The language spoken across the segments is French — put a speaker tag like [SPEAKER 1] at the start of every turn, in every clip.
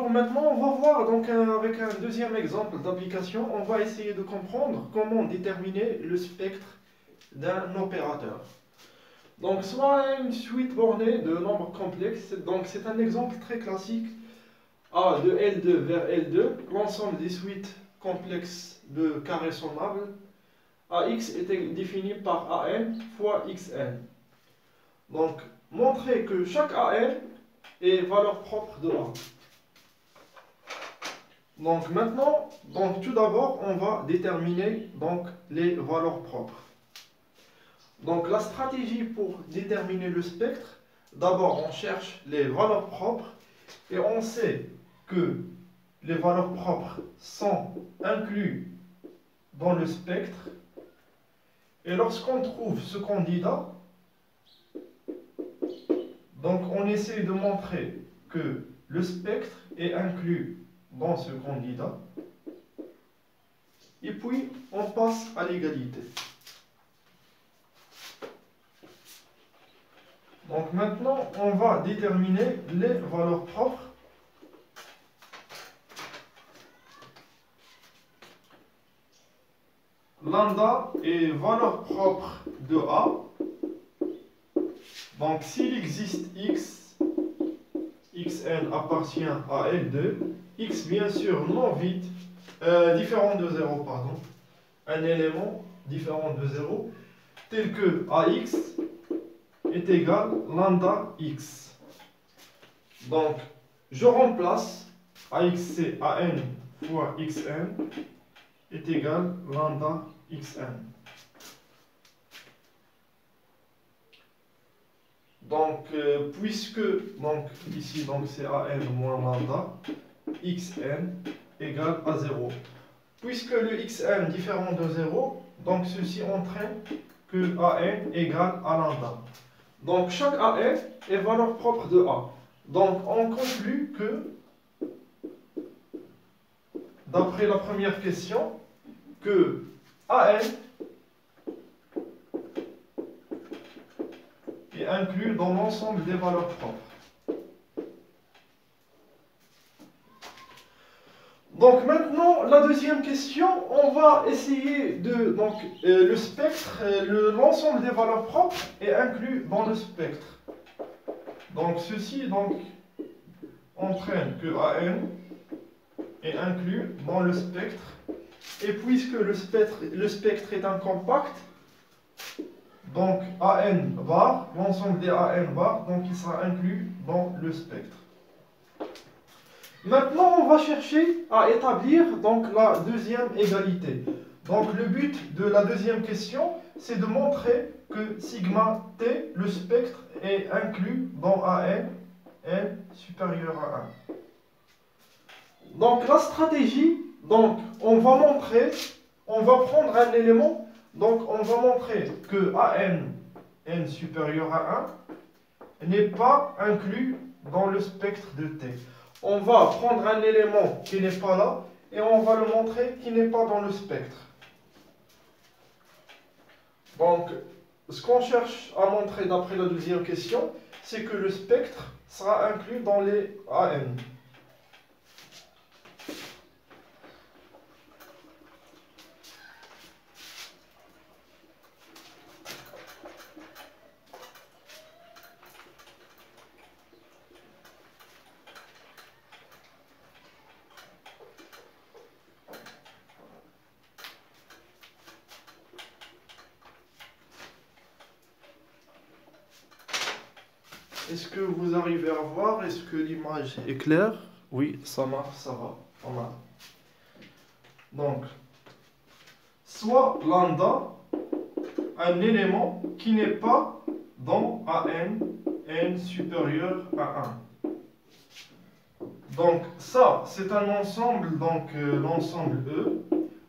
[SPEAKER 1] Alors maintenant, on va voir donc avec un deuxième exemple d'application, on va essayer de comprendre comment déterminer le spectre d'un opérateur. Donc soit une suite bornée de nombres complexes, donc c'est un exemple très classique. A de L2 vers L2, l'ensemble des suites complexes de carrés sommables. AX est défini par AN fois XN. Donc, montrer que chaque AN est valeur propre de A. Donc maintenant, tout d'abord, on va déterminer donc, les valeurs propres. Donc la stratégie pour déterminer le spectre, d'abord on cherche les valeurs propres et on sait que les valeurs propres sont incluses dans le spectre. Et lorsqu'on trouve ce candidat, donc on essaie de montrer que le spectre est inclus dans ce candidat. Et puis on passe à l'égalité. Donc maintenant, on va déterminer les valeurs propres. Lambda est valeur propre de A. Donc s'il existe X, Xn appartient à L2, X bien sûr non vide, différent de 0, pardon, un élément différent de 0, tel que AX est égal lambda X. Donc je remplace AX c'est AN fois XN est égal lambda XN. Donc, puisque ici c'est AN moins lambda, XN égale à 0. Puisque le XN différent de 0, donc ceci entraîne que AN égale à lambda. Donc chaque AN est valeur propre de A. Donc on conclut que, d'après la première question, que AN est inclus dans l'ensemble des valeurs propres. Donc maintenant, la deuxième question, on va essayer de... Donc le spectre, l'ensemble des valeurs propres est inclus dans le spectre. Donc ceci entraîne que AN est inclus dans le spectre. Et puisque le spectre est un compact, donc AN var, l'ensemble des AN var, donc il sera inclus dans le spectre. Maintenant, on va chercher à établir donc la deuxième égalité. Donc le but de la deuxième question, c'est de montrer que sigma t, le spectre, est inclus dans AN, n supérieur à 1. Donc la stratégie, on va prendre un élément, donc on va montrer que AN, n supérieur à 1, n'est pas inclus dans le spectre de T. On va prendre un élément qui n'est pas là et on va le montrer qui n'est pas dans le spectre. Donc, ce qu'on cherche à montrer d'après la deuxième question, c'est que le spectre sera inclus dans les AN. Est-ce que vous arrivez à voir? Est-ce que l'image est claire? Oui, ça marche, ça va. On a. Donc, soit lambda, un élément qui n'est pas dans AN, n supérieur à 1. Donc, ça, c'est un ensemble, l'ensemble E.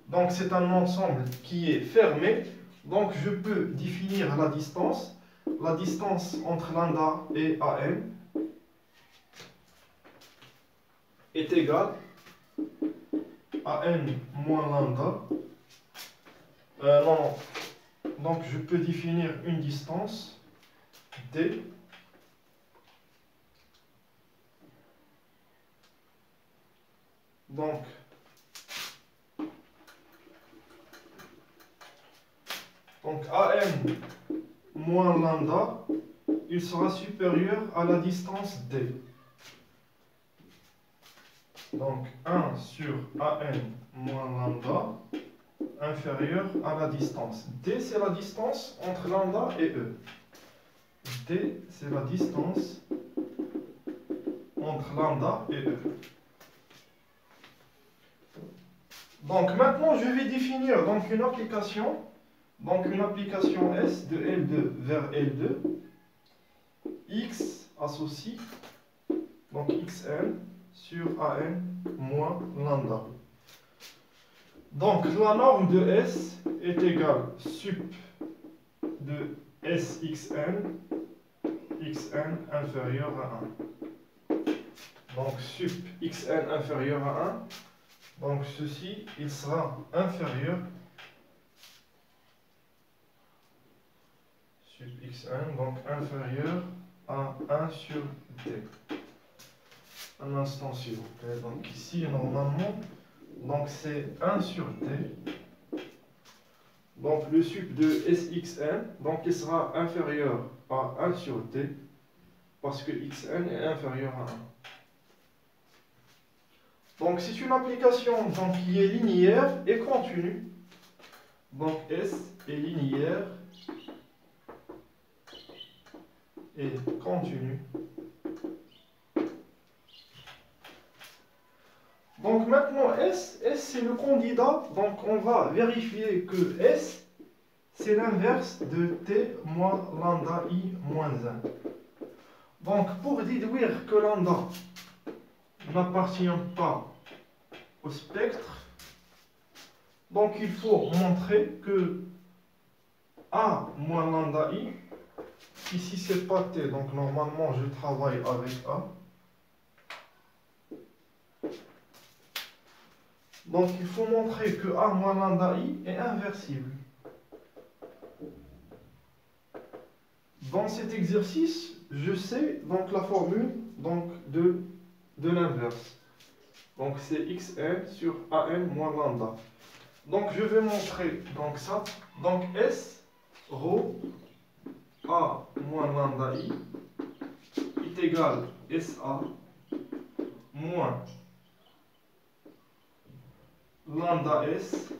[SPEAKER 1] Donc, c'est un ensemble qui est fermé. Donc, je peux définir la distance. La distance entre lambda et AN est égale à n moins lambda. Non. Donc je peux définir une distance d Donc, AN moins lambda, il sera supérieur à la distance D. Donc 1 sur AN moins lambda inférieur à la distance. D, c'est la distance entre lambda et E. D, c'est la distance entre lambda et E. Donc maintenant, je vais définir donc une application. Donc une application S de L2 vers L2. X associe donc Xn sur AN moins lambda. Donc la norme de S est égale sup de Sxn, Xn inférieur à 1. Donc sup Xn inférieur à 1. Donc ceci, il sera inférieur sup Xn, donc inférieur à 1 sur D. Un instant s'il vous plaît. Donc ici, normalement, donc c'est 1 sur D. Donc le sup de Sxn, donc il sera inférieur à 1 sur D, parce que Xn est inférieur à 1. Donc c'est une application donc, qui est linéaire et continue. Donc S est linéaire et continue. Donc maintenant S c'est le candidat. Donc on va vérifier que S c'est l'inverse de T moins lambda I moins 1. Donc pour déduire que lambda n'appartient pas au spectre, donc il faut montrer que A moins lambda I, ici c'est pas T, donc normalement je travaille avec A. Donc il faut montrer que A moins lambda I est inversible. Dans cet exercice, je sais donc la formule donc, de l'inverse. Donc c'est Xn sur AN moins lambda. Donc je vais montrer donc ça. Donc S rho A moins lambda I est égal SA moins lambda S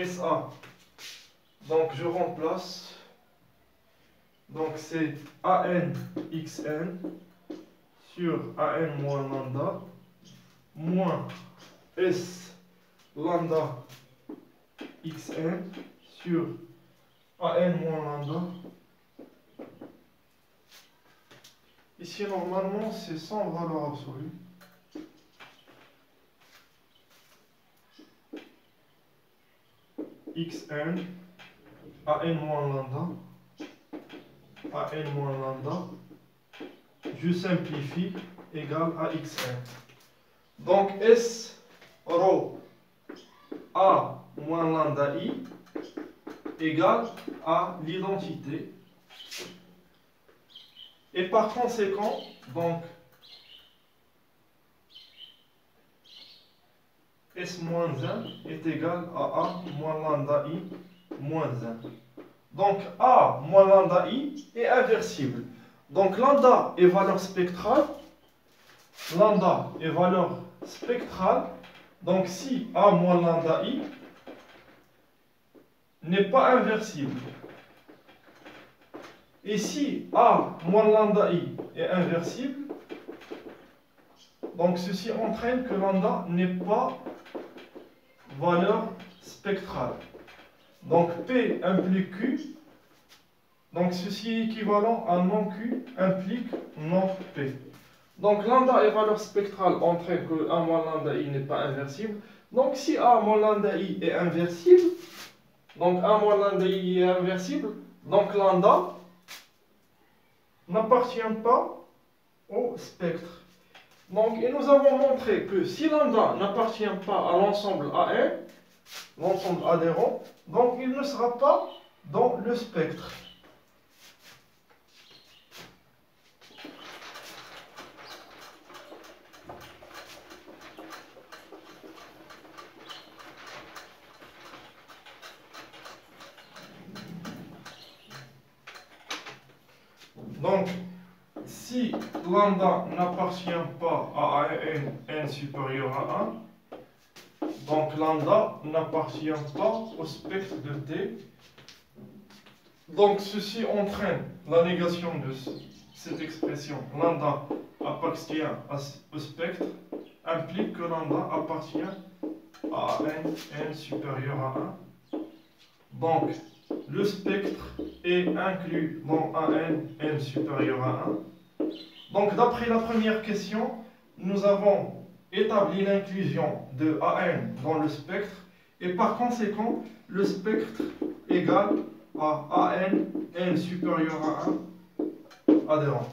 [SPEAKER 1] SA. Donc je remplace. Donc c'est AN XN sur AN moins lambda moins S lambda XN sur AN moins lambda. Ici normalement c'est sans valeur absolue. Xn AN moins lambda AN moins lambda, je simplifie, égale à Xn. Donc S rho A moins lambda I égale à l'identité. Et par conséquent, donc S moins 1 est égal à A moins lambda I moins 1. Donc A moins lambda I est inversible. Donc lambda est valeur spectrale. Lambda est valeur spectrale. Donc si A moins lambda I n'est pas inversible. Et si A moins lambda I est inversible, donc ceci entraîne que lambda n'est pas valeur spectrale. Donc P implique Q. Donc ceci est équivalent à non Q implique non P. Donc lambda est valeur spectrale entraîne que A moins lambda I n'est pas inversible. Donc si A moins lambda I est inversible, donc A moins lambda I est inversible, donc lambda n'appartient pas au spectre. Donc, et nous avons montré que si lambda n'appartient pas à l'ensemble AN, l'ensemble adhérent, donc il ne sera pas dans le spectre. Donc, si lambda n'appartient pas à n supérieur à 1, donc lambda n'appartient pas au spectre de T. Donc, ceci entraîne la négation de cette expression. Lambda appartient au spectre, implique que lambda appartient à n supérieur à 1. Donc, le spectre est inclus dans n supérieur à 1. Donc, d'après la première question, nous avons établi l'inclusion de AN dans le spectre et par conséquent, le spectre égale à AN, n supérieur à 1 adhérent.